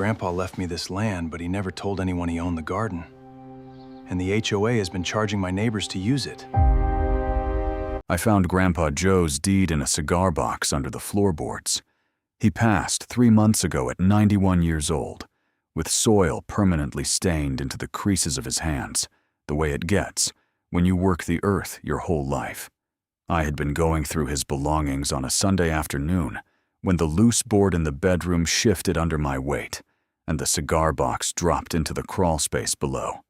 Grandpa left me this land, but he never told anyone he owned the garden. And the HOA has been charging my neighbors to use it. I found Grandpa Joe's deed in a cigar box under the floorboards. He passed 3 months ago at 91 years old, with soil permanently stained into the creases of his hands, the way it gets when you work the earth your whole life. I had been going through his belongings on a Sunday afternoon when the loose board in the bedroom shifted under my weight, and the cigar box dropped into the crawl space below.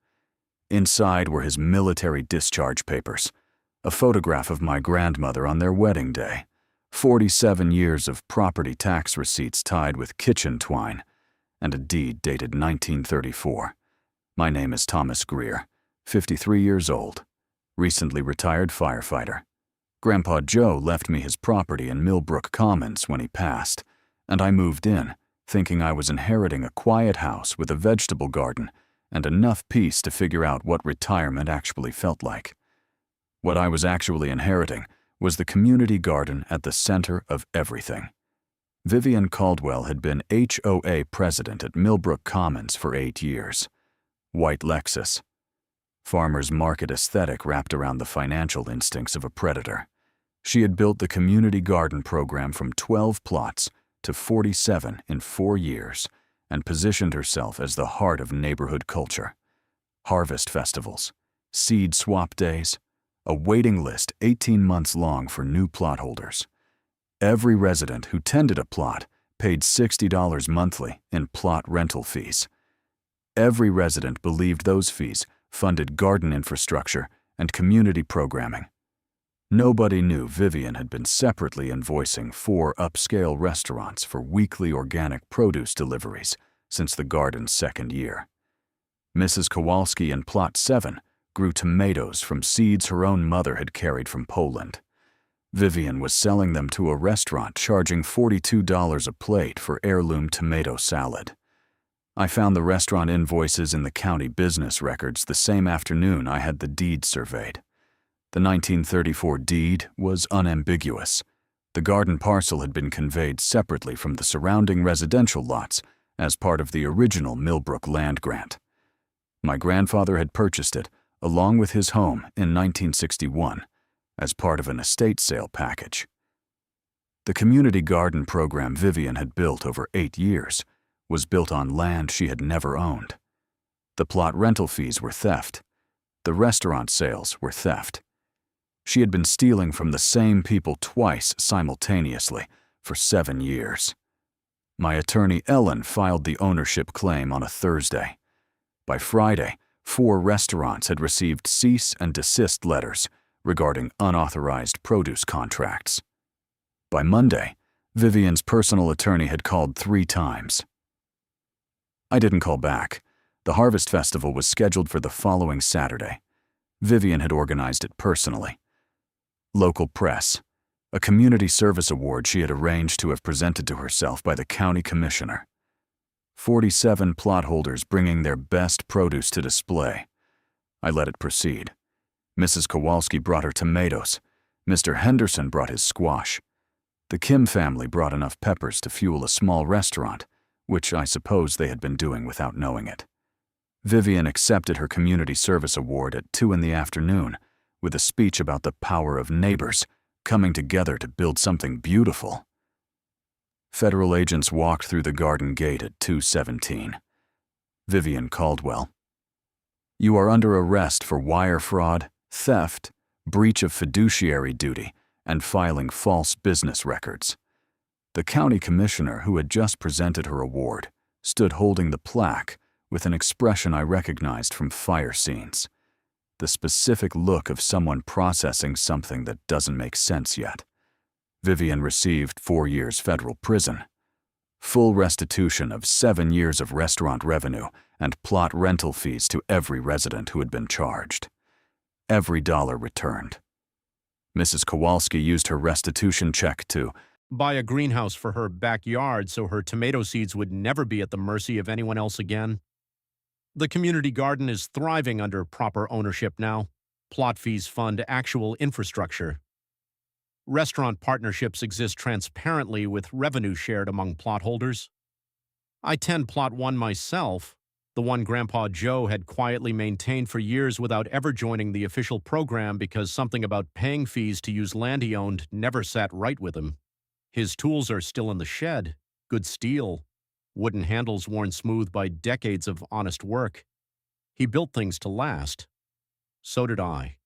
Inside were his military discharge papers, a photograph of my grandmother on their wedding day, 47 years of property tax receipts tied with kitchen twine, and a deed dated 1934. My name is Thomas Greer, 53 years old, recently retired firefighter. Grandpa Joe left me his property in Millbrook Commons when he passed, and I moved in, thinking I was inheriting a quiet house with a vegetable garden and enough peace to figure out what retirement actually felt like. What I was actually inheriting was the community garden at the center of everything. Vivian Caldwell had been HOA president at Millbrook Commons for 8 years. White Lexus. Farmer's market aesthetic wrapped around the financial instincts of a predator. She had built the community garden program from 12 plots to 47 in 4 years and positioned herself as the heart of neighborhood culture. Harvest festivals, seed swap days, a waiting list 18 months long for new plot holders. Every resident who tended a plot paid $60 monthly in plot rental fees. Every resident believed those fees funded garden infrastructure and community programming. Nobody knew Vivian had been separately invoicing 4 upscale restaurants for weekly organic produce deliveries since the garden's 2nd year. Mrs. Kowalski in Plot 7 grew tomatoes from seeds her own mother had carried from Poland. Vivian was selling them to a restaurant charging $42 a plate for heirloom tomato salad. I found the restaurant invoices in the county business records the same afternoon I had the deed surveyed. The 1934 deed was unambiguous. The garden parcel had been conveyed separately from the surrounding residential lots as part of the original Millbrook land grant. My grandfather had purchased it, along with his home, in 1961, as part of an estate sale package. The community garden program Vivian had built over 8 years was built on land she had never owned. The plot rental fees were theft. The restaurant sales were theft. She had been stealing from the same people twice simultaneously for 7 years. My attorney Ellen filed the ownership claim on a Thursday. By Friday, 4 restaurants had received cease and desist letters regarding unauthorized produce contracts. By Monday, Vivian's personal attorney had called 3 times. I didn't call back. The Harvest Festival was scheduled for the following Saturday. Vivian had organized it personally. Local press, a community service award she had arranged to have presented to herself by the county commissioner. 47 plot holders bringing their best produce to display. I let it proceed. Mrs. Kowalski brought her tomatoes. Mr. Henderson brought his squash. The Kim family brought enough peppers to fuel a small restaurant, which I suppose they had been doing without knowing it. Vivian accepted her community service award at 2 in the afternoon with a speech about the power of neighbors coming together to build something beautiful. Federal agents walked through the garden gate at 2:17. Vivian Caldwell. You are under arrest for wire fraud, theft, breach of fiduciary duty, and filing false business records. The county commissioner who had just presented her award stood holding the plaque with an expression I recognized from fire scenes. The specific look of someone processing something that doesn't make sense yet. Vivian received 4 years federal prison, full restitution of 7 years of restaurant revenue, and plot rental fees to every resident who had been charged. Every dollar returned. Mrs. Kowalski used her restitution check to buy a greenhouse for her backyard so her tomato seeds would never be at the mercy of anyone else again. The community garden is thriving under proper ownership now. Plot fees fund actual infrastructure. Restaurant partnerships exist transparently with revenue shared among plot holders. I tend Plot 1 myself, the one Grandpa Joe had quietly maintained for years without ever joining the official program because something about paying fees to use land he owned never sat right with him. His tools are still in the shed, good steel, wooden handles worn smooth by decades of honest work. He built things to last. So did I.